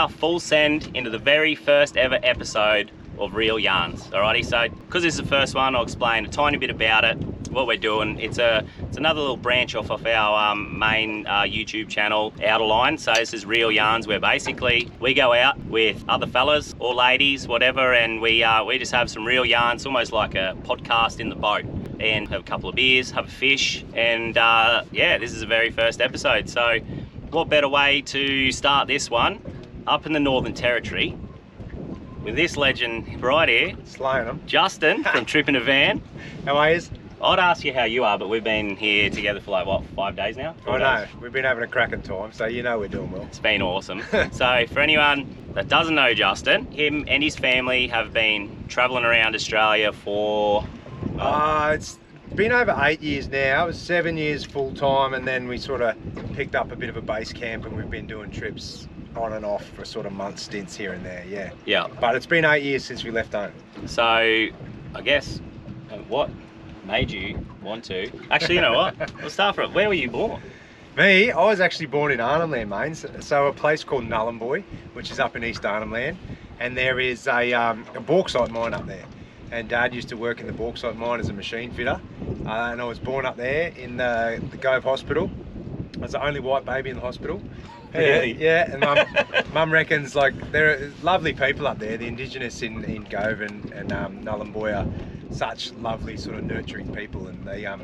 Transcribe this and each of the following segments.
now full send into the very first ever episode of Real Yarns. Alrighty, so because this is the first one, I'll explain a tiny bit about it, what we're doing. It's another little branch off of our main YouTube channel, Outerline. So this is Real Yarns, where basically we go out with other fellas or ladies, whatever, and we just have some real yarns, almost like a podcast in the boat, and have a couple of beers, have a fish, and yeah, this is the very first episode. So what better way to start this one up in the Northern Territory with this legend right here, slaying them, Justin from Trip in a Van. How are you? I'd ask you how you are, but we've been here together for like, what, 5 days now? I know, we've been having a cracking time, so you know we're doing well. It's been awesome. So for anyone that doesn't know Justin, him and his family have been travelling around Australia for... It's been over 8 years now. It was 7 years full time, and then we sort of picked up a bit of a base camp, and we've been doing trips on and off for sort of month stints here and there, yeah. Yeah. But it's been 8 years since we left home. So I guess what made you want to... Actually, you know what? We'll start from it. Where were you born? Me, I was actually born in Arnhem Land, mate. So a place called Nullumboy, which is up in East Arnhem Land, and there is a bauxite mine up there. And Dad used to work in the bauxite mine as a machine fitter, and I was born up there in the Gove Hospital. I was the only white baby in the hospital. Really? Yeah, and Mum reckons like there are lovely people up there. The Indigenous in Gove and Nullumboy are such lovely sort of nurturing people, and they I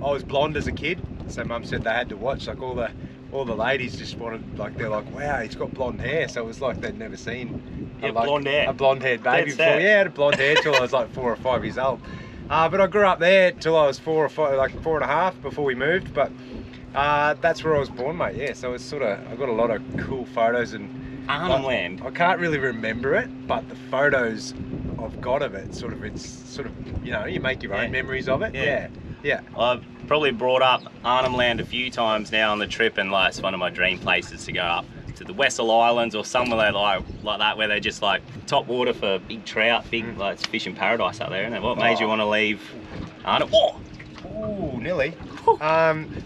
was blonde as a kid, so Mum said they had to watch, like all the ladies just wanted, like, they're like, wow, he's got blonde hair. So it was like they'd never seen a blonde haired baby before. Yeah, I had a blonde hair till I was like 4 or 5 years old. But I grew up there till I was 4 or 5, like 4 and a half before we moved. But that's where I was born, mate. Yeah, so it's I got a lot of cool photos and Arnhem Land. I can't really remember it, but the photos I've got of it, it's sort of, you know, you make your own memories of it. Yeah. I've probably brought up Arnhem Land a few times now on the trip, and like it's one of my dream places to go up to the Wessel Islands or somewhere like that, where they're just like top water for big trout, like it's fishing paradise up there, isn't it? What made you want to leave Arnhem? Oh, nearly.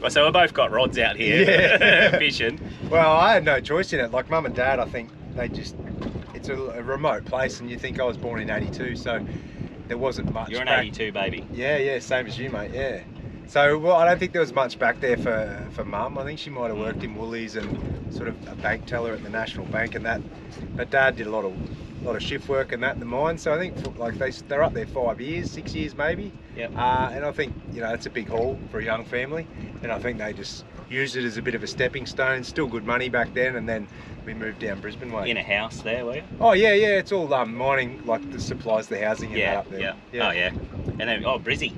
So we both got rods out here fishing. Well, I had no choice in it. Like Mum and Dad, I think it's a remote place, and you think I was born in '82, so there wasn't much. You're an '82 baby. Yeah, same as you, mate. Yeah. So, well, I don't think there was much back there for Mum. I think she might have worked in Woolies and sort of a bank teller at the National Bank and that. But Dad did a lot of shift work and that in the mine. So I think like they're up there 5 years, 6 years maybe. Yep. And I think, you know, it's a big haul for a young family. And I think they just used it as a bit of a stepping stone. Still good money back then. And then we moved down Brisbane way. In a house there, were you? Oh yeah. It's all mining, like the supplies, the housing and that up there. Yeah. Oh yeah. And then Brizzy.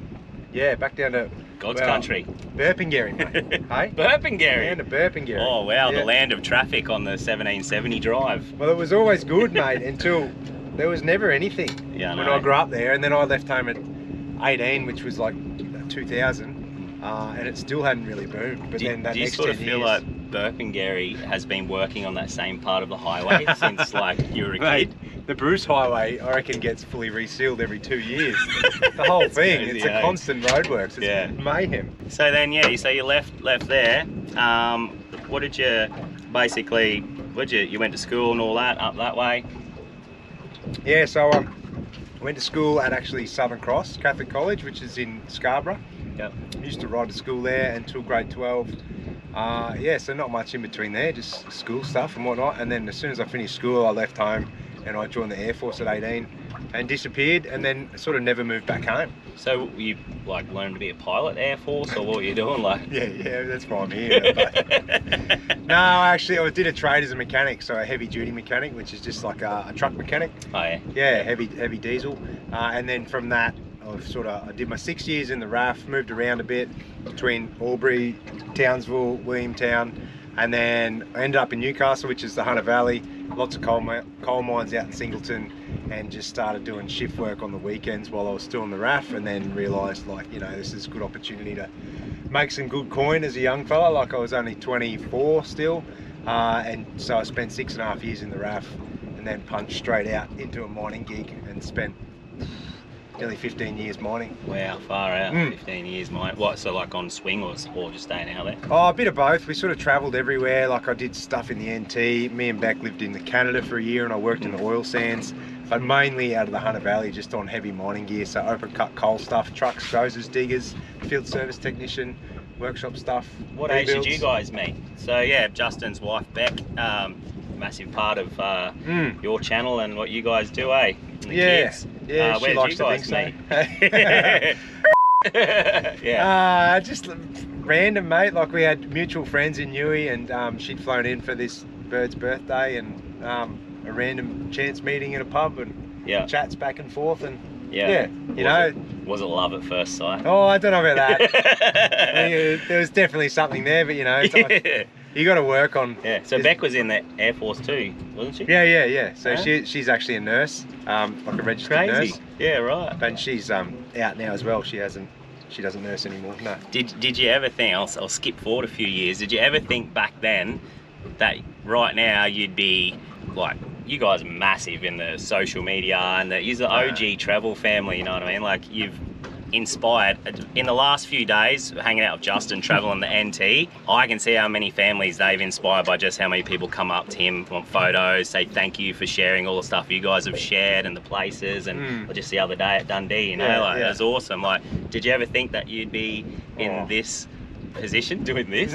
Yeah, back down to God's country. Burpengary, mate. Hey? Burpengary. Down to Burpengary. Oh wow, the land of traffic on the 1770 drive. Well, it was always good, mate, until there was never anything when I grew up there, and then I left home at 18, which was like 2000, and it still hadn't really boomed. But then that next 10 years... Do you sort of feel like Burpengary has been working on that same part of the highway since like you were a kid? The Bruce Highway, I reckon, gets fully resealed every 2 years. The whole thing, crazy, it's a constant roadworks. It's mayhem. So then, so you left there. What did you basically? You went to school and all that up that way? Yeah, so I went to school at actually Southern Cross Catholic College, which is in Scarborough. Yep. I used to ride to school there until grade 12. So not much in between there, just school stuff and whatnot. And then as soon as I finished school, I left home and I joined the Air Force at 18 and disappeared, and then sort of never moved back home. So you like learned to be a pilot, Air Force, or what were you doing? Like yeah, that's why I'm here. No, actually I did a trade as a mechanic, so a heavy duty mechanic, which is just like a truck mechanic. Oh yeah. Yeah, heavy diesel. And then from that I did my 6 years in the RAF, moved around a bit between Albury, Townsville, Williamtown, and then I ended up in Newcastle, which is the Hunter Valley. Lots of coal mines out in Singleton, and just started doing shift work on the weekends while I was still in the RAF, and then realised, like, you know, this is a good opportunity to make some good coin as a young fella. Like, I was only 24 still, and so I spent 6.5 years in the RAF and then punched straight out into a mining gig and spent nearly 15 years mining. Wow, far out. 15 years, mate. What, so like on swing or just staying out there? Oh, a bit of both. We sort of travelled everywhere. Like I did stuff in the NT. Me and Beck lived in Canada for a year and I worked in the oil sands, but mainly out of the Hunter Valley, just on heavy mining gear. So open cut coal stuff, trucks, dozers, diggers, field service technician, workshop stuff. What age did you guys meet? So yeah, Justin's wife Beck, massive part of your channel and what you guys do, eh? And the kids. Yeah, where she likes did you guys to think meet? Yeah. Just random, mate. Like we had mutual friends in Newey, and she'd flown in for this bird's birthday, and a random chance meeting in a pub, and chats back and forth, and was it love at first sight? Oh, I don't know about that. There was definitely something there, but it's like, you got to work on. Yeah. So Beck was in the Air Force too, wasn't she? Yeah. So she's actually a nurse, like a registered nurse. Yeah, right. And she's out now as well. She doesn't nurse anymore. No. Did you ever think? I'll skip forward a few years. Did you ever think back then that right now you'd be like? You guys are massive in the social media and you're the OG travel family, you know what I mean? Like you've inspired, in the last few days, hanging out with Justin, traveling the NT, I can see how many families they've inspired by just how many people come up to him, want photos, say thank you for sharing all the stuff you guys have shared and the places, and just the other day at Dundee, it was awesome. Like, did you ever think that you'd be in this position, doing this?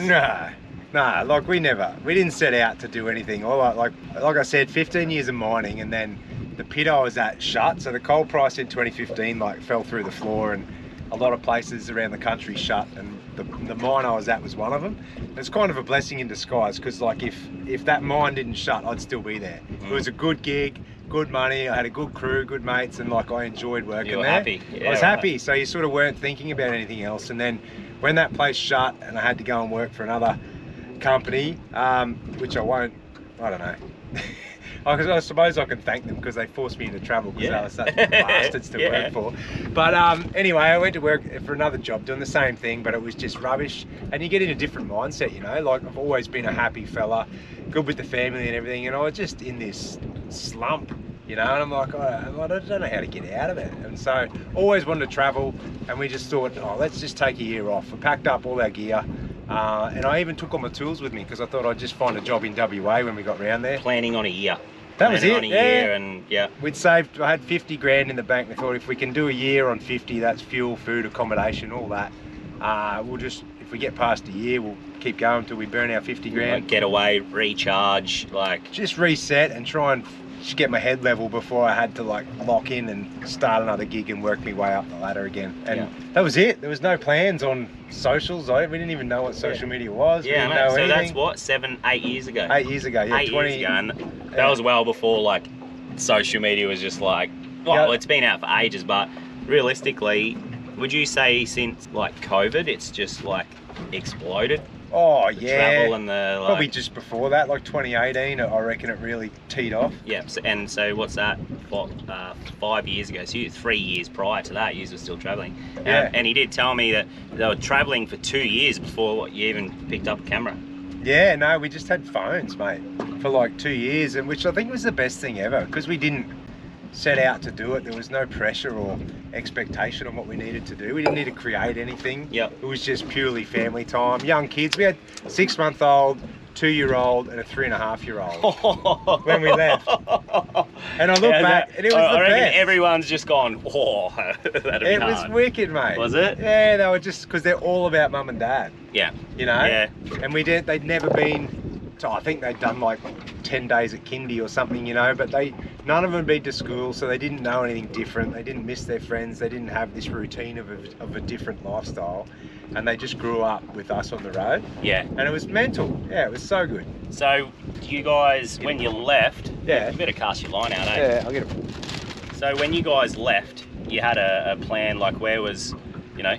No, like we didn't set out to do anything. Like I said, 15 years of mining, and then the pit I was at shut. So the coal price in 2015 like fell through the floor, and a lot of places around the country shut, and the mine I was at was one of them. It's kind of a blessing in disguise, because like if that mine didn't shut, I'd still be there. It was a good gig, good money, I had a good crew, good mates, and like I enjoyed working there. You were happy. Yeah, I was happy, so you sort of weren't thinking about anything else. And then when that place shut and I had to go and work for another company, which I don't know. I suppose I can thank them because they forced me into travel, because they were such bastards to work for. But anyway, I went to work for another job doing the same thing, but it was just rubbish. And you get in a different mindset, like I've always been a happy fella, good with the family and everything, and I was just in this slump, and I'm like, I don't know how to get out of it. And so always wanted to travel, and we just thought, let's just take a year off. We packed up all our gear, and I even took all my tools with me, because I thought I'd just find a job in WA when we got round there. Planning on a year. That was it. On a year, and we'd saved. I had 50 grand in the bank. We thought if we can do a year on 50, that's fuel, food, accommodation, all that. We'll just, if we get past a year, we'll keep going until we burn our 50 grand. Like get away, recharge, just reset and try and just get my head level before I had to lock in and start another gig and work my way up the ladder again. And that was it. There was no plans on socials. We didn't even know what social media was. Yeah, we didn't know anything. That's what, 8 years ago? 8 years ago, yeah. 8 years ago, and that was well before social media was just it's been out for ages, but realistically, would you say since COVID, it's just exploded? Oh yeah, travel and the probably just before that, 2018, I reckon it really teed off. Yeah, and so what's that? 5 years ago. So 3 years prior to that, you were still traveling. And he did tell me that they were traveling for 2 years before you even picked up a camera. Yeah, no, we just had phones, mate, for 2 years, and which I think was the best thing ever, because we didn't set out to do it. There was no pressure or expectation on what we needed to do. We didn't need to create anything. It was just purely family time. Young kids. We had 6-month-old, 2-year-old, and a 3.5-year-old when we left. And I look back, and it was the best. Everyone's just gone, that'd be It was wicked, mate. Was it? Yeah, they were just, because they're all about mum and dad. Yeah. Yeah. And they'd never been. So I think they'd done 10 days at kindy or something, but none of them had been to school, so they didn't know anything different. They didn't miss their friends. They didn't have this routine of a different lifestyle, and they just grew up with us on the road. Yeah. And it was mental. Yeah, it was so good. So you guys, when you left, you better cast your line out, eh? Yeah, I'll get it. So when you guys left, you had a plan, where was,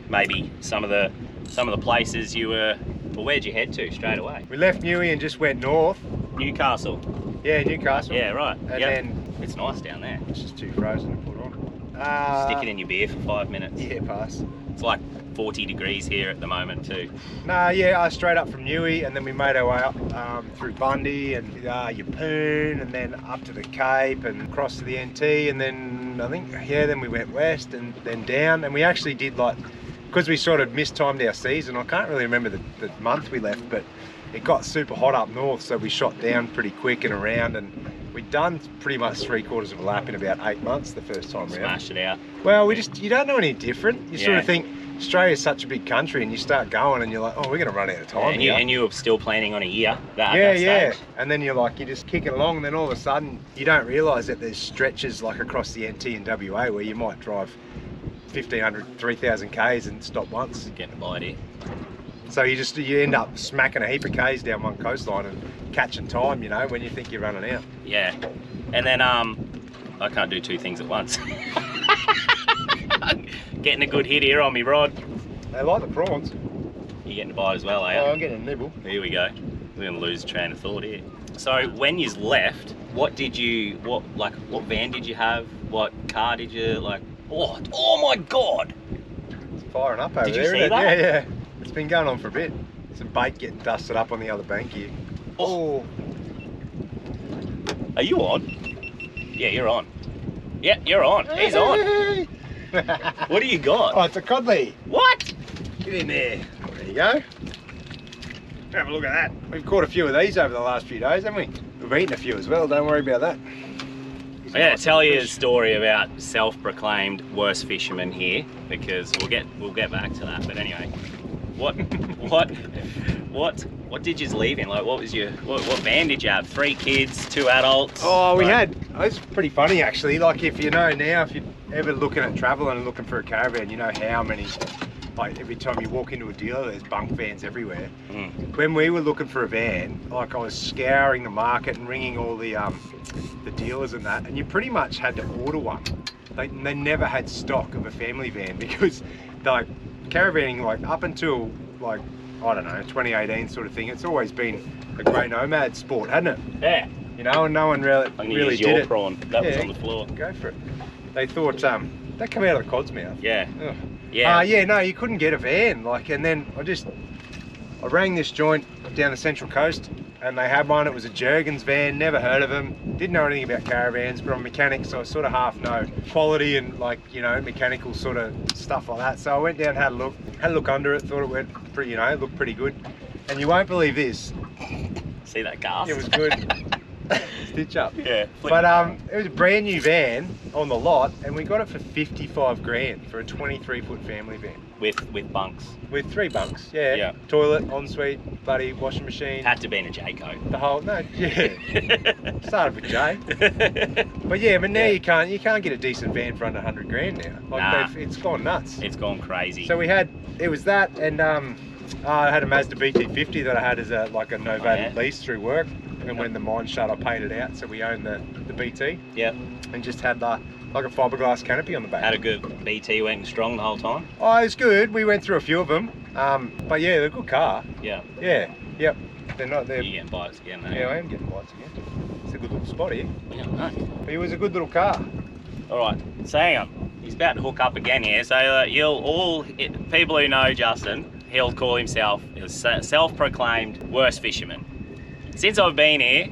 maybe some of the places you were. Well, where'd you head to straight away? We left Newey and just went north. Newcastle. Yeah, Newcastle. Yeah, right. And then it's nice down there. It's just too frozen to put on. Stick it in your beer for 5 minutes. Yeah, pass. It's like 40 degrees here at the moment too. Nah, yeah, straight up from Newey, and then we made our way up through Bundy and Yeppoon, and then up to the Cape and across to the NT, and then I think, yeah, then we went west and then down, and we actually did like, because we sort of mistimed our season, I can't really remember the month we left, but it got super hot up north, so we shot down pretty quick and around, and we'd done pretty much 3/4 of a lap in about 8 months the first time round. Smashed it out. Well, you don't know any different. You sort Yeah. of think, Australia's such a big country, and you start going and you're like, oh, we're going to run out of time. And you were still planning on a year at that Yeah. stage. And then you're just kicking along, and then all of a sudden you don't realise that there's stretches like across the NT and WA where you might drive 1,500, 3,000 Ks and stop once. Getting a idea. So you end up smacking a heap of Ks down one coastline and catching time, you know, when you think you're running out. Yeah. And then I can't do two things at once. Getting a good hit here on me rod. They like the prawns. You're getting a bite as well, are you? Oh, I'm getting a nibble. Here we go. We're gonna lose train of thought here. So when you left, what van did you have? What car did you like? Oh my God! It's firing up over Did you there, see isn't it? that? Yeah. It's been going on for a bit. Some bait getting dusted up on the other bank here. Oh. Are you on? Yeah, you're on. Yeah, you're on. He's on. What do you got? Oh, it's a codley. What? Get in there. There you go. Have a look at that. We've caught a few of these over the last few days, haven't we? We've eaten a few as well, don't worry about that. I gotta tell you a story about self-proclaimed worst fisherman here, because we'll get back to that. But anyway, what did you leave in? Like, what van did you have? 3 kids, 2 adults? Oh, we had. It's pretty funny actually. Like, if you know now, if you're ever looking at travel and looking for a caravan, you know how many. Like, every time you walk into a dealer, there's bunk vans everywhere. When we were looking for a van, like, I was scouring the market and ringing all the dealers and that, and you pretty much had to order one. They never had stock of a family van, because like caravanning, like up until like, I don't know, 2018 sort of thing, it's always been a grey nomad sport, hasn't it? Yeah. You know, and no one really use did your it. prawn. That was on the floor. Go for it. They thought that come out of the cod's mouth. Yeah. Ugh. Yeah. Yeah, no, you couldn't get a van. Like, and then I rang this joint down the Central Coast, and they had one. It was a Jurgens van, never heard of them, didn't know anything about caravans, but I'm a mechanic, so I sort of half know quality and, like, you know, mechanical sort of stuff like that. So I went down, had a look under it, thought it went pretty, you know, looked pretty good. And you won't believe this. See that gas? It was good. Stitch up. Yeah. But it was a brand new van on the lot, and we got it for 55 grand for a 23-foot family van. With bunks. With 3 bunks, yeah. Yeah. Toilet, ensuite, bloody washing machine. Had to be in a Jayco. The whole, no, yeah. Started with J. But yeah, but now you can't get a decent van for under 100 grand now. Like, Nah. it's gone nuts. It's gone crazy. So it was that, and I had a Mazda BT50 that I had as a novated lease through work. And when the mine shut, I paid it out, so we owned the BT. Yep. And just had like a fiberglass canopy on the back. Had a good BT, went strong the whole time. Oh, it's good. We went through a few of them. But yeah, they're a good car. Yeah. Yeah. Yep. They're not there. You getting bites again, though? Yeah, I am getting bites again. It's a good little spot here. Yeah, I know. But it was a good little car. All right, so hang on. He's about to hook up again here. So people who know Justin, he'll call himself a self-proclaimed worst fisherman. Since I've been here,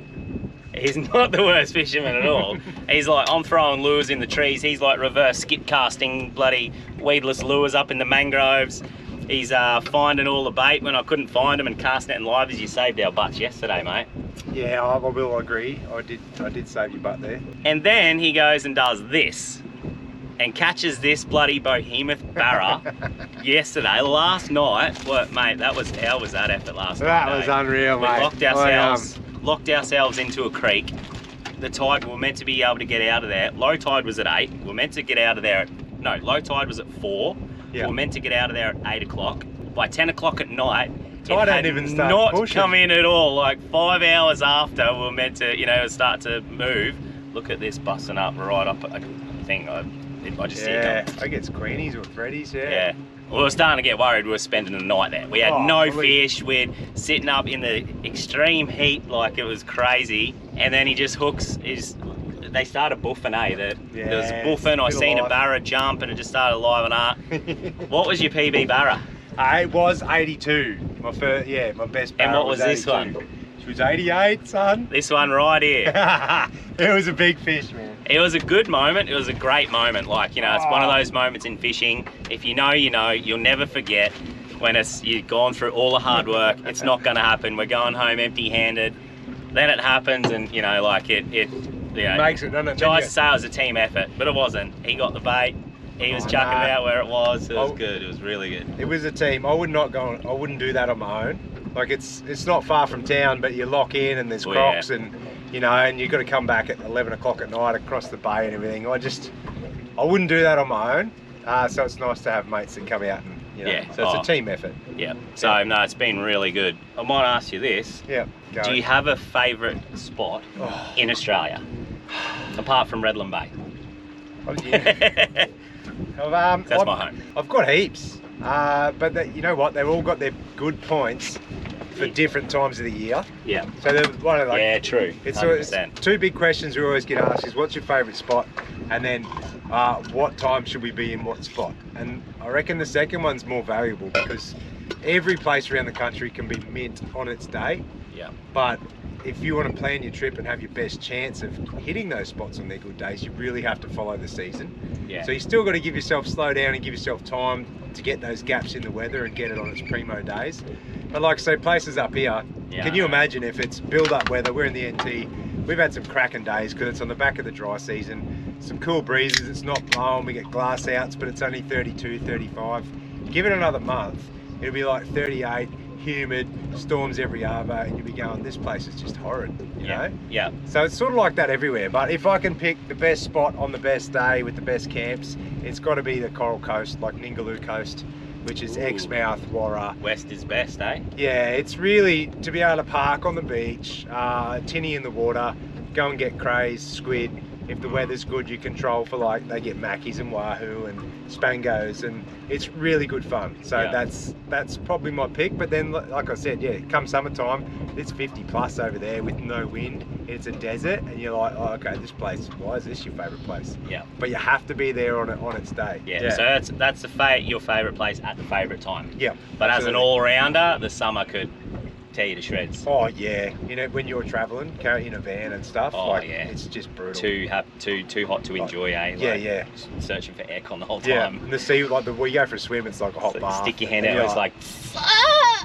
he's not the worst fisherman at all. He's like, I'm throwing lures in the trees. He's like reverse skip casting bloody weedless lures up in the mangroves. He's finding all the bait when I couldn't find them and casting it in live, as you saved our butts yesterday, mate. Yeah, I will agree. I did save your butt there. And then he goes and does this and catches this bloody behemoth barra yesterday, last night. What, mate, how was that effort last night? That was unreal, mate. We locked ourselves into a creek. The tide, we were meant to be able to get out of there. Low tide was at 8. We were meant to get out of there low tide was at 4. Yeah. We were meant to get out of there at 8 o'clock. By 10 o'clock at night, Tide hadn't even started pushing. Come in at all. Like 5 hours after we were meant to, start to move. Look at this busting up right up a thing. I just see it coming. I guess Queenies or Freddy's, Yeah. We were starting to get worried. We were spending the night there. We had no fish. We're sitting up in the extreme heat, like it was crazy. And then he just hooks they started buffing, eh? There was Yeah, buffing. I bit of seen a life. barra jump, and it just started liven up. What was your PB barra? It was 82. My first, yeah, my best barra. And what was this 82. one? She was 88, son. This one right here. It was a big fish, man. It was a good moment. It was a great moment. Like, you know, it's one of those moments in fishing. If you know, you know. You'll never forget when you've gone through all the hard work. It's not going to happen. We're going home empty-handed. Then it happens, and you know, like it you know, Makes it, doesn't it? tries to say it was a team effort, but it wasn't. He got the bait. He was chucking it out where it was. It was good. It was really good. It was a team. I wouldn't do that on my own. Like it's not far from town, but you lock in and there's crocs and you know, and you've got to come back at 11 o'clock at night across the bay and everything. I wouldn't do that on my own. So it's nice to have mates that come out and you know. Yeah. So it's a team effort. Yeah. So no, it's been really good. I might ask you this. Yeah. Do you have a favourite spot in Australia, apart from Redland Bay? That's my home. I've got heaps, but you know what? They've all got their good points for different times of the year. Yeah. So they're one of like. Yeah, true. It's 100%. two big questions we always get asked: is what's your favourite spot, and then what time should we be in what spot? And I reckon the second one's more valuable because every place around the country can be mint on its day. Yeah. But if you want to plan your trip and have your best chance of hitting those spots on their good days, you really have to follow the season. Yeah. So you still got to give yourself slow down and give yourself time to get those gaps in the weather and get it on its primo days. But like I say, places up here, can you imagine if it's build-up weather? We're in the NT. We've had some cracking days because it's on the back of the dry season. Some cool breezes. It's not blowing. We get glass outs, but it's only 32, 35. Give it another month, it'll be like 38. Humid, storms every hour, and you'll be going, this place is just horrid, you know? Yeah. So it's sort of like that everywhere, but if I can pick the best spot on the best day with the best camps, it's got to be the Coral Coast, like Ningaloo Coast, which is Exmouth, Warra. West is best, eh? Yeah, it's really to be able to park on the beach, tinny in the water, go and get crays, squid. If the weather's good, you can troll for like, they get mackies and wahoo and spangos, and it's really good fun. So that's probably my pick. But then, like I said, yeah, come summertime, it's 50 plus over there with no wind. It's a desert, and you're like, oh, okay, this place, why is this your favourite place? Yeah. But you have to be there on its day. Yeah. So that's your favourite place at the favourite time. Yeah. But absolutely. as an all-rounder, the summer could tear you to shreds. Oh yeah, you know when you're travelling, carrying a van and stuff. Oh like, yeah, it's just brutal. Too hot to enjoy, eh? Yeah, like, yeah. Searching for aircon the whole time. Yeah, and the sea, like when you go for a swim, it's like a hot So bath. stick your hand out, it's like.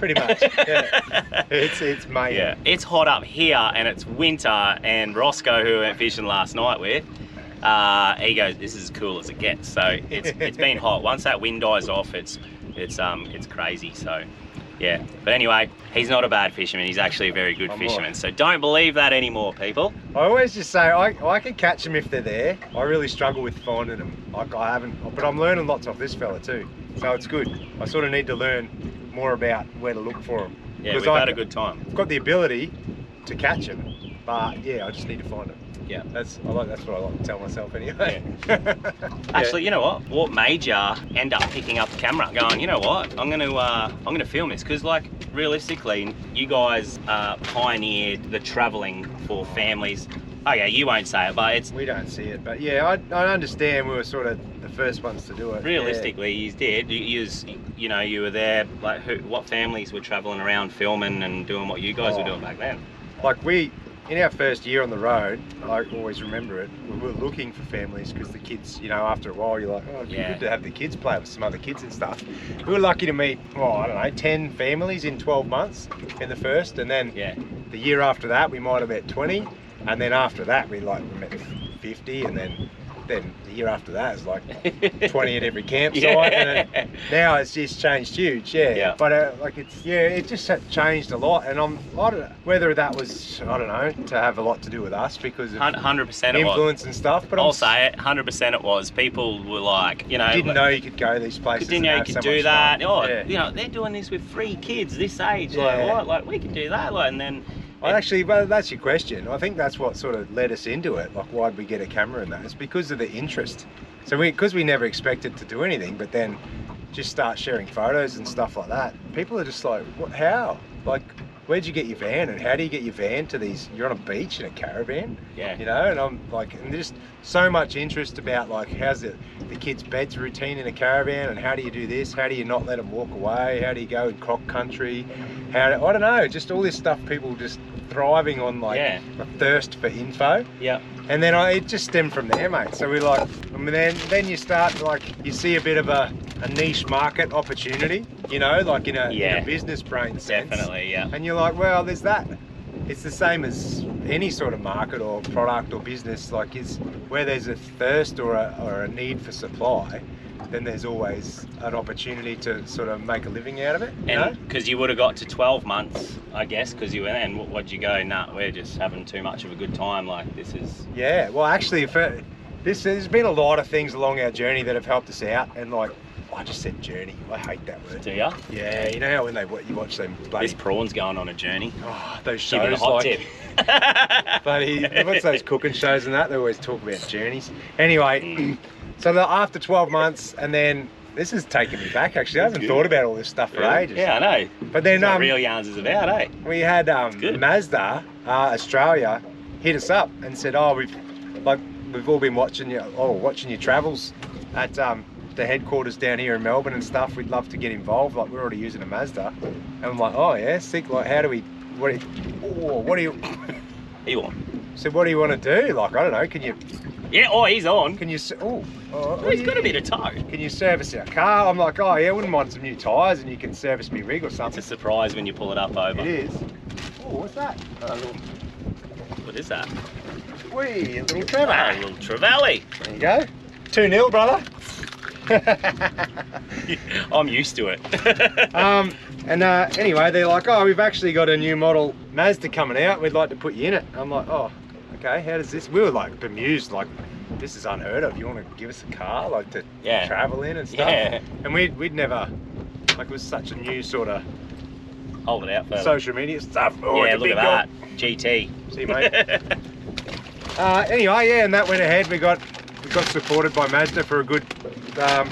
Pretty much. Yeah. It's mayhem. Yeah, it's hot up here and it's winter. And Roscoe, who we went fishing last night with, he goes, "This is as cool as it gets." So it's been hot. Once that wind dies off, it's crazy. So. Yeah, but anyway, he's not a bad fisherman. He's actually a very good fisherman. So don't believe that anymore, people. I always just say I can catch them if they're there. I really struggle with finding them. Like I haven't, but I'm learning lots off this fella too. So it's good. I sort of need to learn more about where to look for them. Yeah, we've had a good time. I've got the ability to catch them, but yeah, I just need to find them. Yeah, that's what I like to tell myself anyway. Yeah. Actually, you know what? What made ya end up picking up the camera, going, you know what? I'm gonna film this because, like, realistically, you guys pioneered the travelling for families. Oh yeah, you won't say it, but it's. We don't see it, but yeah, I understand. We were sort of the first ones to do it. Realistically, you did. You were there. Like, what families were travelling around filming and doing what you guys were doing back then? Like in our first year on the road, I always remember it, we were looking for families because the kids, you know, after a while you're like, oh, it'd be good to have the kids play with some other kids and stuff. We were lucky to meet, I don't know, 10 families in 12 months in the first, and then the year after that we might have met 20, and then after that we met 50, and then the year after that is like 20 at every campsite, and then now it's just changed huge. But it just changed a lot, and I don't know whether that was to have a lot to do with us because of 100% influence and stuff. But I'll say it, 100% it was. People were like, you know, didn't know you could go these places. Didn't know you could do that. Fun. Oh, you know, they're doing this with 3 kids this age. Like what? Like we could do that. Like, and then. Well, that's your question. I think that's what sort of led us into it. Like, why'd we get a camera in that? It's because of the interest. So because we never expected to do anything, but then just start sharing photos and stuff like that. People are just like, what? How? Like, where'd you get your van, and how do you get your van to these? You're on a beach in a caravan, Yeah. you know. And I'm like, and there's so much interest about like how's the kids' beds routine in a caravan, and how do you do this? How do you not let them walk away? How do you go in croc country? I don't know, just all this stuff. People just thriving on like a thirst for info. Yeah. And then it just stemmed from there, mate. So we like, and then you start like, you see a bit of a niche market opportunity, you know, like in a business brain sense. Definitely, yeah. And you're like, well, there's that. It's the same as any sort of market or product or business. Like, is where there's a thirst or a need for supply, then there's always an opportunity to sort of make a living out of it. And because you would have got to 12 months, I guess, because you went, and what'd you go? Nah, we're just having too much of a good time. Like, this is. Yeah, well, actually, there's been a lot of things along our journey that have helped us out, and like, I just said journey. I hate that word. Do ya? Yeah, you know how when you watch them bloody... This prawn's going on a journey. Oh, those Give it a shows hot like... tip. bloody, what's those cooking shows and that? They always talk about journeys. Anyway, so after 12 months, and then... This has taken me back, actually. I haven't thought about all this stuff for ages. Yeah, I know. But then... That's what Real Yarns is about, eh? We had Mazda, Australia, hit us up and said, oh, we've all been watching your travels at... the headquarters down here in Melbourne and stuff. We'd love to get involved. Like, we're already using a Mazda, and I'm like, oh yeah, sick. Like, how do we? What do you? You on? So what do you want to do? Like, I don't know. Can you? Yeah. Oh, he's on. Can you? He's got a bit of toe. Can you service our car? I'm like, oh yeah, I wouldn't mind some new tyres, and you can service me rig or something. It's a surprise when you pull it up over. It is. Oh, what's that? What is that? Wee, a little Trevor. A little Trevally. There you go. 2-0, brother. I'm used to it. Anyway, they're like, oh, we've actually got a new model Mazda coming out. We'd like to put you in it. I'm like, oh, okay. How does this? We were like bemused, like this is unheard of. You want to give us a car, like to travel in and stuff? Yeah. And we'd never, like, it was such a new sort of hold it out further. Social media stuff. Oh, yeah, look at that. GT. See, mate. Anyway, yeah, and that went ahead. We got supported by Mazda for a good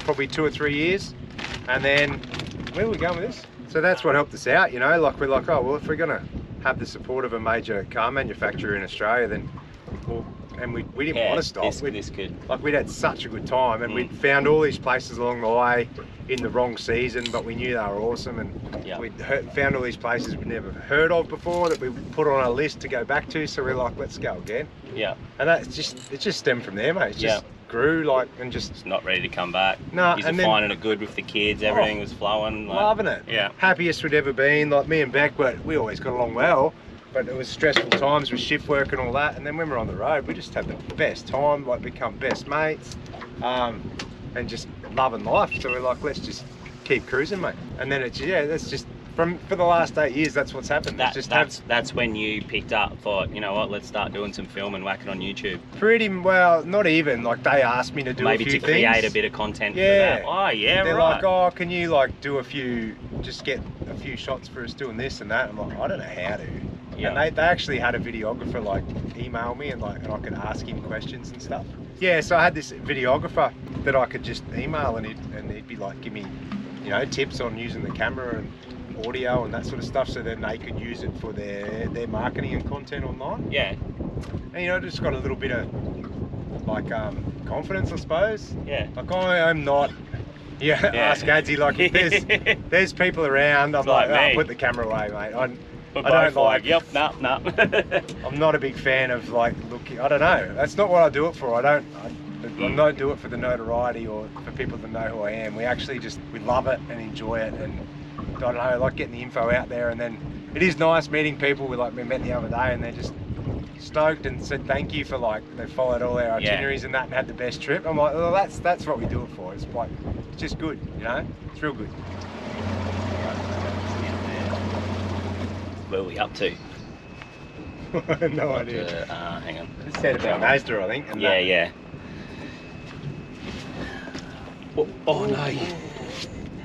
probably 2 or 3 years, and then where are we going with this? So that's what helped us out, you know. Like, we're like, oh well, if we're gonna have the support of a major car manufacturer in Australia, then and we didn't want to stop. This could. Like, we'd had such a good time, and we'd found all these places along the way in the wrong season, but we knew they were awesome, and we'd found all these places we'd never heard of before that we put on our list to go back to. So we're like, let's go again. Yeah. And it just stemmed from there, mate. It just grew, like, and just... It's not ready to come back. No, He's finding it good with the kids. Everything was flowing. Like, loving it. Yeah. Happiest we'd ever been. Like, me and Beck, we always got along well, but it was stressful times with shift work and all that. And then when we're on the road, we just had the best time, like, become best mates, and just loving life. So we're like, let's just keep cruising, mate. And then that's just... For the last 8 years, that's what's happened. That's when you picked up, thought, you know what, let's start doing some film and whack it on YouTube. Pretty well, not even. Like, they asked me to do a few things. Maybe to create a bit of content for that. Oh, yeah, they're like, oh, can you, like, do just get a few shots for us doing this and that? I'm like, I don't know how to. Yeah. And they actually had a videographer, like, email me and I could ask him questions and stuff. Yeah, so I had this videographer that I could just email and he'd be like, give me, you know, tips on using the camera and audio and that sort of stuff, so then they could use it for their marketing and content online. Yeah. And, you know, just got a little bit of, like, confidence, I suppose. Yeah. Like, I'm not... ask Adsy, like, if there's people around, I'm like, oh, put the camera away, mate. I don't like... Yep, no. I'm not a big fan of, like, looking... I don't know. That's not what I do it for. I don't do it for the notoriety or for people to know who I am. We actually we love it and enjoy it, and I don't know, I like getting the info out there. And then it is nice meeting people. We met the other day, and they're just stoked and said thank you for, like, they followed all our itineraries and that and had the best trip. I'm like, well, that's what we do it for. It's like, it's just good, you know. It's real good. Where are we up to? No idea. Hang on. It's said about Mazda, I think. And yeah. Oh no,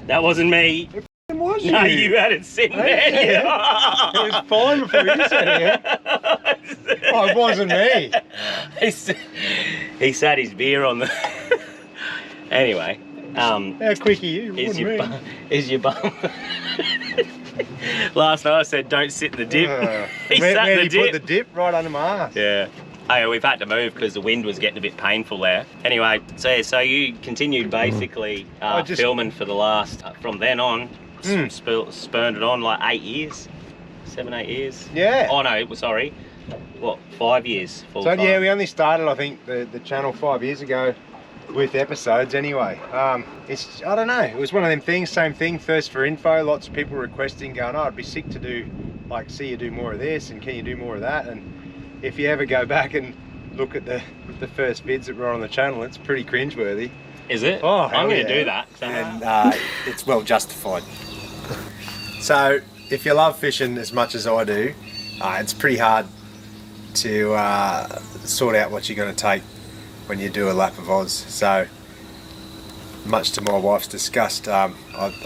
that wasn't me. It was no, you had it sitting there. It was fine before you said it. Oh, it wasn't me. He sat his beer on the... Anyway. How quick are you? Is your bum... Last night I said don't sit in the dip. He where sat in the did you dip. put the dip? Right under my ass. Yeah. Oh, we've had to move because the wind was getting a bit painful there. Anyway, so you continued basically filming for the last, from then on, spurned it on like 8 years, 7, 8 years. Yeah. Oh no, sorry, what, 5 years full So time. yeah, we only started, I think, the channel 5 years ago with episodes anyway. It's, I don't know, it was one of them things, same thing, thirst for info, lots of people requesting, going, oh, I'd be sick to do, like, see you do more of this, and can you do more of that? And if you ever go back and look at the first vids that were on the channel, it's pretty cringeworthy. Is it? Oh, I'm going to yeah. do that. And it's well justified. So if you love fishing as much as I do, it's pretty hard to sort out what you're going to take when you do a lap of Oz. So much to my wife's disgust, I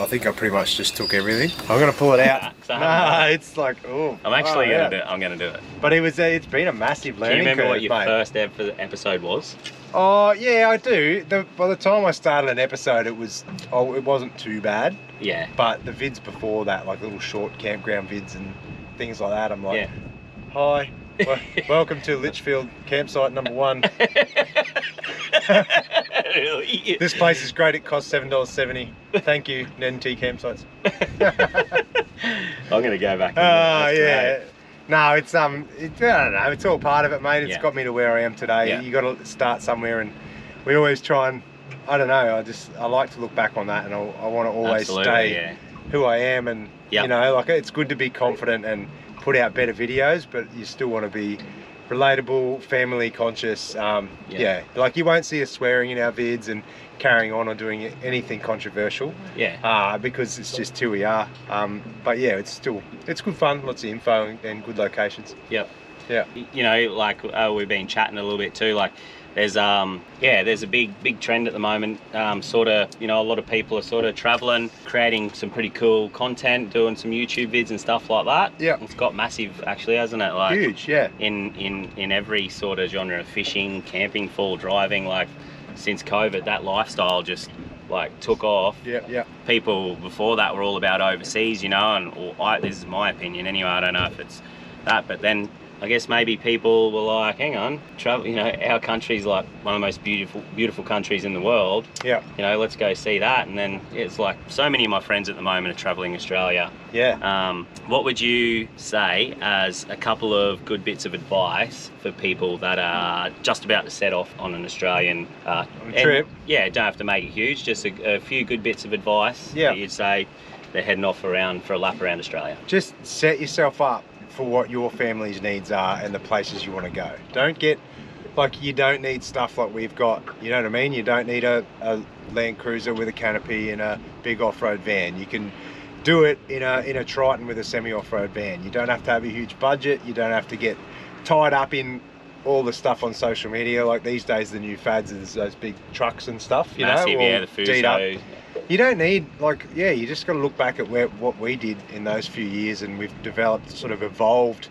think I pretty much just took everything. I'm going to pull it out. It's like, oh. I'm actually going to do it. I'm going to do it. But it's been a massive learning curve, do you remember what your mate. first episode was? Oh yeah, I do. By the time I started an episode, it wasn't too bad. Yeah. But the vids before that, like little short campground vids and things like that, I'm like, hi, welcome to Litchfield campsite number 1. This place is great. It costs $7.70. Thank you, NT Campsites. I'm going to go back. Oh yeah. Great. No, it's I don't know. It's all part of it, mate. It's got me to where I am today. Yeah. You got to start somewhere, and we always try and, I don't know. I like to look back on that, and I want to always stay who I am, and you know, like, it's good to be confident and put out better videos, but you still want to be relatable, family conscious. Like, you won't see us swearing in our vids and carrying on or doing anything controversial, because it's just who we are. But yeah, it's good fun, lots of info and good locations. You know, like we've been chatting a little bit too, like there's there's a big trend at the moment, sort of, you know, a lot of people are sort of traveling, creating some pretty cool content, doing some YouTube vids and stuff like that. It's got massive, actually, hasn't it? Like, huge. In every sort of genre of fishing, camping, full driving, like, since COVID, that lifestyle just like took off. People before that were all about overseas, you know, and this is my opinion anyway, I don't know if it's that, but then I guess maybe people were like, hang on, travel, you know, our country's like one of the most beautiful countries in the world. You know, let's go see that. And then it's like, so many of my friends at the moment are traveling Australia. What would you say as a couple of good bits of advice for people that are just about to set off on an Australian trip? Yeah, don't have to make it huge, just a few good bits of advice that you'd say they're heading off for a lap around Australia. Just set yourself up for what your family's needs are and the places you want to go. Don't get, like, you don't need stuff like we've got, you know what I mean? You don't need a Land Cruiser with a canopy and a big off-road van. You can do it in a Triton with a semi-off-road van. You don't have to have a huge budget. You don't have to get tied up in all the stuff on social media. Like, these days, the new fads is those big trucks and stuff, you know, the Fuso. You don't need, like, you just got to look back at what we did in those few years, and we've developed, sort of evolved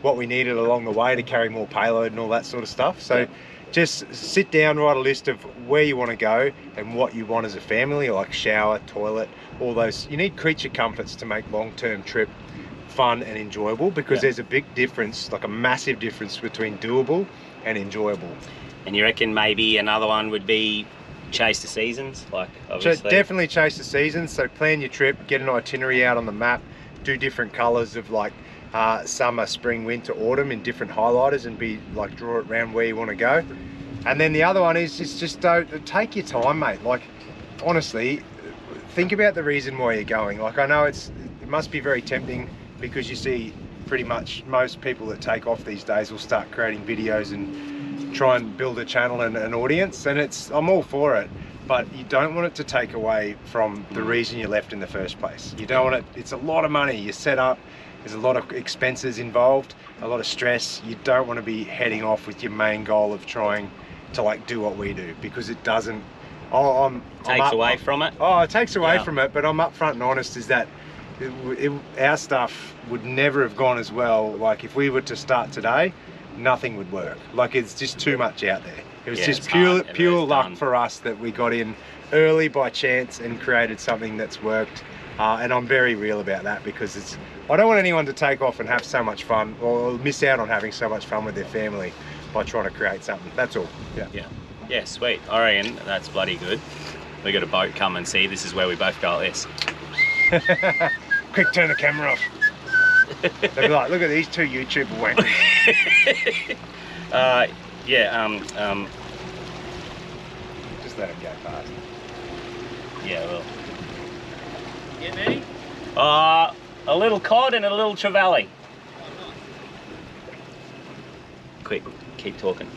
what we needed along the way to carry more payload and all that sort of stuff. So just sit down, write a list of where you want to go and what you want as a family, like shower, toilet, all those. You need creature comforts to make long-term trip fun and enjoyable, because there's a big difference, like a massive difference between doable and enjoyable. And you reckon maybe another one would be chase the seasons, like, obviously? Definitely chase the seasons. So plan your trip, get an itinerary out on the map, do different colors of, like, summer, spring, winter, autumn in different highlighters, and be like, draw it around where you want to go. And then the other one is just don't take your time, mate. Like, honestly, think about the reason why you're going. Like, I know it must be very tempting, because you see pretty much most people that take off these days will start creating videos and try and build a channel and an audience, and I'm all for it, but you don't want it to take away from the reason you left in the first place. You don't want it, it's a lot of money you set up, there's a lot of expenses involved, a lot of stress. You don't want to be heading off with your main goal of trying to, like, do what we do, because it doesn't, takes away from it. It takes away from it, but I'm upfront and honest, is that our stuff would never have gone as well. Like, if we were to start today, nothing would work. Like, it's just too much out there. It was just pure luck for us that we got in early by chance and created something that's worked And I'm very real about that because I don't want anyone to take off and have so much fun or miss out on having so much fun with their family by trying to create something. That's all. Yeah, sweet. I reckon that's bloody good. We got a boat come and see. This is where we both go like this. Quick, turn the camera off. They'll be like, look at these two YouTuber wankers. Just let them go past. Yeah, well. Get ready? A little cod and a little trevally. Quick, keep talking.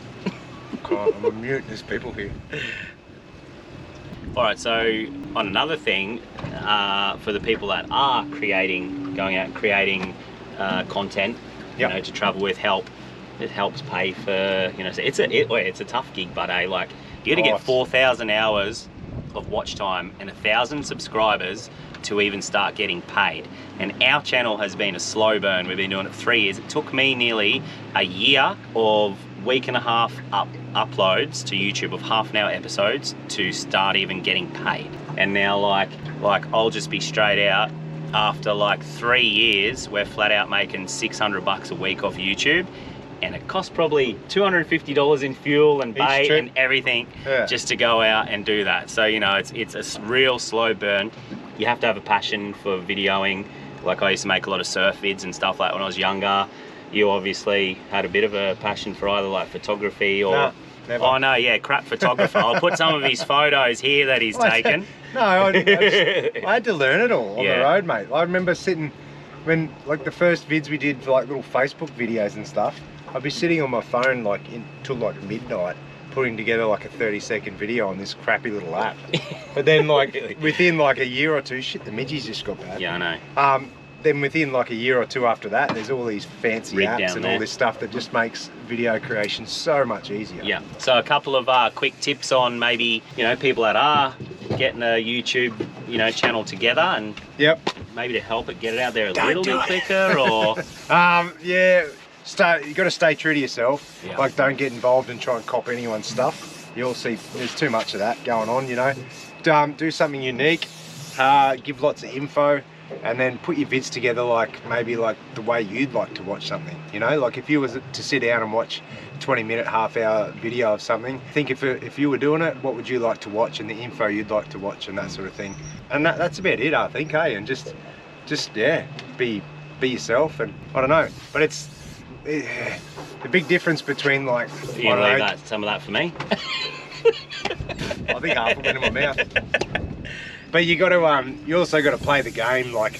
God, I'm on mute. There's people here. All right, so on another thing, for the people that are going out creating content, you know, to travel with, it helps pay for, you know, so it's a tough gig, but like you got to get 4,000 hours of watch time and 1,000 subscribers to even start getting paid. And our channel has been a slow burn. We've been doing it 3 years. It took me nearly a year of week and a half uploads to YouTube of half-an-hour episodes to start even getting paid. And now like I'll just be straight out, after like 3 years we're flat out making $600 a week off YouTube, and it costs probably $250 in fuel and bait and everything just to go out and do that. So you know, it's a real slow burn. You have to have a passion for videoing. Like I used to make a lot of surf vids and stuff like when I was younger. You obviously had a bit of a passion for either like photography or... No, never. Oh no, yeah, crap photographer. I'll put some of his photos here that he's taken. No, I had to learn it all on the road, mate. I remember sitting, when like the first vids we did for like little Facebook videos and stuff, I'd be sitting on my phone like until like midnight, putting together like a 30-second video on this crappy little app. But then like within like a year or two, shit, the midgies just got bad. Yeah, I know. Then within like a year or two after that, there's all these fancy apps and there. all this stuff that just makes video creation so much easier. Yeah. So a couple of quick tips on maybe, you know, people that are getting a YouTube, you know, channel together and maybe to help it get it out there a little bit quicker or... you got to stay true to yourself. Like, don't get involved and try and copy anyone's stuff. You'll see there's too much of that going on, you know. Do something unique, give lots of info, and then put your vids together like maybe like the way you'd like to watch something, you know. Like if you was to sit down and watch 20-minute, half-hour video of something, think if you were doing it, what would you like to watch and the info you'd like to watch and that sort of thing. And that's about it, I think, and just be yourself. And I don't know, but it's the big difference between like... You leave some of that for me? I think half of it in my mouth. But you got to, you also got to play the game. Like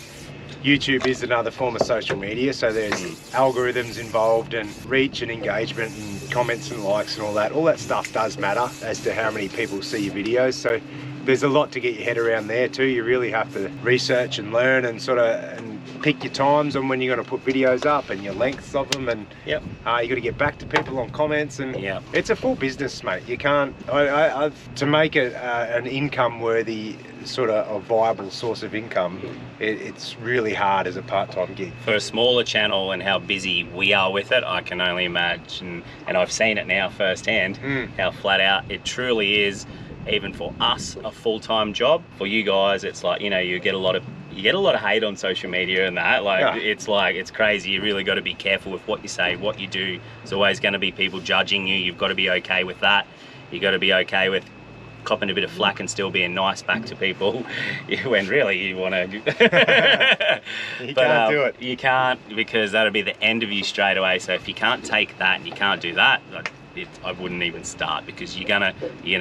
YouTube is another form of social media, so there's algorithms involved and reach and engagement and comments and likes and all that. All that stuff does matter as to how many people see your videos. So there's a lot to get your head around there too. You really have to research and learn and sort of pick your times on when you're going to put videos up and your lengths of them, and you got to get back to people on comments, and it's a full business, mate. You can't to make it an income worthy sort of a viable source of income, it's really hard as a part-time gig. For a smaller channel and how busy we are with it, I can only imagine, and I've seen it now firsthand, how flat out it truly is. Even for us, a full-time job. For you guys, it's like, you know, you get a lot of hate on social media and that. Like it's crazy. You really got to be careful with what you say, what you do. There's always going to be people judging you. You've got to be okay with that. You got to be okay with copping a bit of flack and still being nice back to people when really you want to. You can't do it. You can't, because that'll be the end of you straight away. So if you can't take that and you can't do that, like, I wouldn't even start, because you're gonna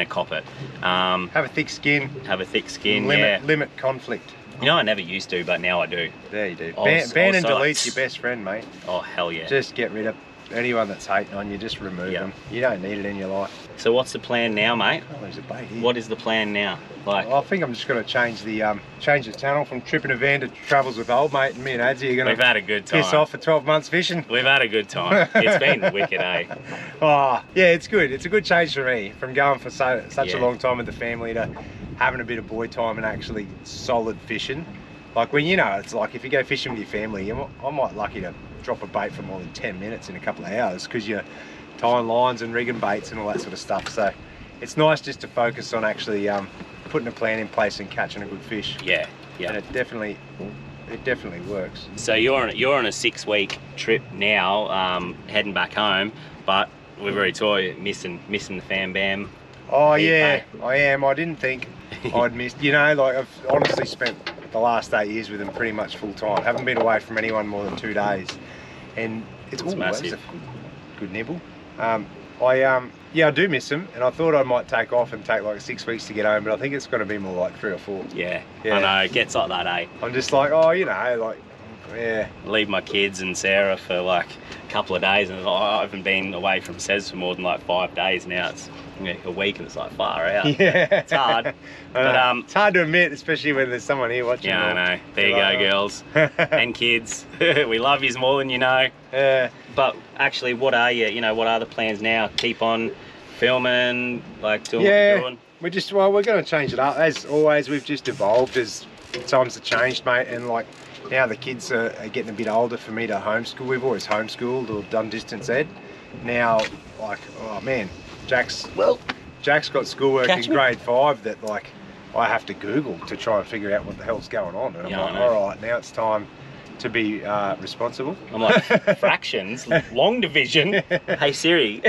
cop it. Have a thick skin. Have a thick skin. Limit conflict. You know, I never used to, but now I do. There you do. Ban and delete's your best friend, mate. Oh hell yeah. Just get rid of anyone that's hating on you. Just remove them. You don't need it in your life. So what's the plan now, mate? Oh, there's a bait here. What is the plan now? Like, well, I think I'm just going to change the channel from tripping a van to travels with old mate, and me and Adsy are going to. We've had a good time. Piss off for 12 months fishing. We've had a good time. It's been wicked, eh? Oh yeah, it's good. It's a good change for me, from going for such a long time with the family to having a bit of boy time and actually solid fishing. Like when, you know, it's like if you go fishing with your family, I might lucky to drop a bait for more than 10 minutes in a couple of hours, because you're tying lines and rigging baits and all that sort of stuff. So it's nice just to focus on actually putting a plan in place and catching a good fish. Yeah, Yeah. And it definitely works. So you're on a 6-week trip now, heading back home, but we've already told you missing the fam bam. Oh yeah, I am. I didn't think I'd missed. You know, like I've honestly spent the last 8 years with them pretty much full time. Haven't been away from anyone more than 2 days, and it's massive. That's a good nibble. I do miss them, and I thought I might take off and take like 6 weeks to get home, but I think it's going to be more like 3 or 4. Yeah. I know, it gets like that, eh? I'm just like, oh, you know, like, yeah. Leave my kids and Sarah for like a couple of days, and I haven't been away from Cez for more than like 5 days now. It's a week, and it's like far out. Yeah. It's hard. But it's hard to admit, especially when there's someone here watching. Yeah, I know. There you go, girls and kids. We love yous more than you know. Yeah. But actually, what are the plans now? Keep on filming, like doing what Yeah. you're doing? We're going to change it up. As always, we've just evolved as times have changed, mate, and like now the kids are getting a bit older for me to homeschool. We've always homeschooled or done distance ed. Now, like, oh man, Jack's got schoolwork in grade 5 that like I have to Google to try and figure out what the hell's going on. And I'm like, all right, now it's time to be responsible. I'm like, fractions, long division. Hey Siri.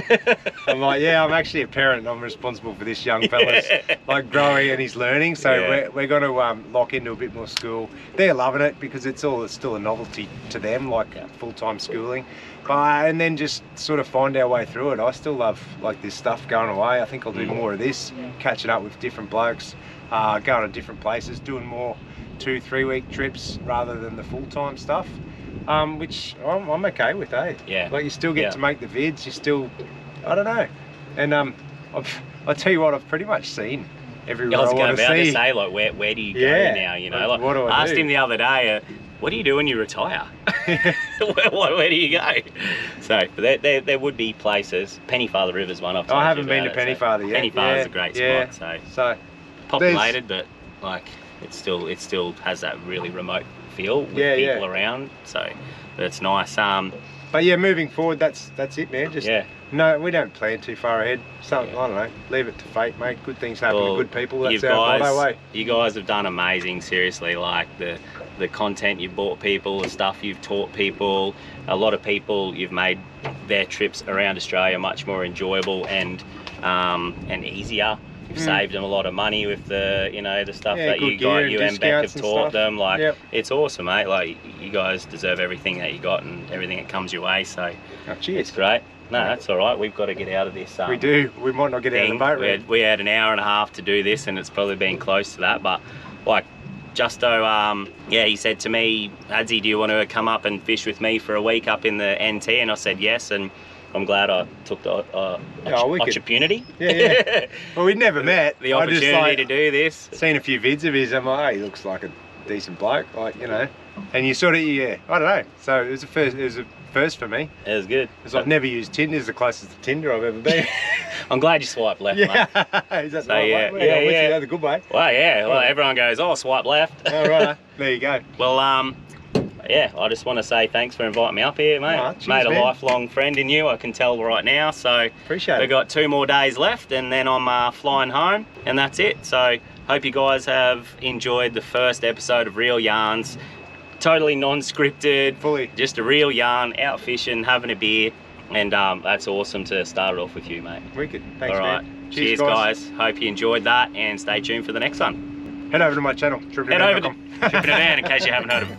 I'm like, yeah, I'm actually a parent and I'm responsible for this young fella's like growing and he's learning. So we're going to lock into a bit more school. They're loving it because it's still a novelty to them, like full-time schooling. And then just sort of find our way through it. I still love like this stuff going away. I think I'll do more of this, catching up with different blokes, going to different places, doing more 2-3 week trips rather than the full-time stuff, which I'm okay with, eh? Yeah. Like you still get to make the vids, you still, I don't know. And I'll tell you what, I've pretty much seen everywhere I was about to say, like, where do you go now? You know, like, what do I asked him the other day, what do you do when you retire? where do you go? So, but there would be places. Pennyfather River's one I've told I haven't you been to about it, Pennyfather yet. Pennyfather's a great spot. So populated, but like it still has that really remote feel with people around. So, but it's nice. But yeah, moving forward, that's it, man. Just no, we don't plan too far ahead. I don't know. Leave it to fate, mate. Good things happen to good people. That's our motto, way. You guys have done amazing. Seriously, like the content you've brought people, the stuff you've taught people. A lot of people, you've made their trips around Australia much more enjoyable and easier. You've saved them a lot of money with the the stuff that you and Beck have taught them. Like it's awesome, mate. Like you guys deserve everything that you got and everything that comes your way. So it's great. No, that's all right. We've got to get out of this. We do. We might not get out of the boat. We had an hour and a half to do this, and it's probably been close to that. But like Justo, he said to me, Adzi, do you want to come up and fish with me for a week up in the NT? And I said yes, and I'm glad I took the opportunity. Yeah. Well, we'd never met. The opportunity to do this. Seen a few vids of his. I'm like, hey, he looks like a decent bloke, like And you sort of, I don't know. So it was a first. It was a first for me. It was good. Because I've never used Tinder. It's the closest to Tinder I've ever been. I'm glad you swiped left, mate. Is that right? Yeah. The good way. Well, yeah. Well, everyone goes, oh, swipe left. All right. There you go. Well, I just want to say thanks for inviting me up here, mate. Cheers, made a lifelong friend in you, I can tell right now. So appreciate it. We've got 2 more days left, and then I'm flying home, and that's it. So hope you guys have enjoyed the first episode of Real Yarns. Totally non-scripted, fully just a real yarn, out fishing, having a beer, and that's awesome to start it off with you, mate. Wicked. Thanks, all right. man. Cheers, guys. Hope you enjoyed that, and stay tuned for the next one. Head over to my channel, Head over to Tripping a Van in case you haven't heard of it.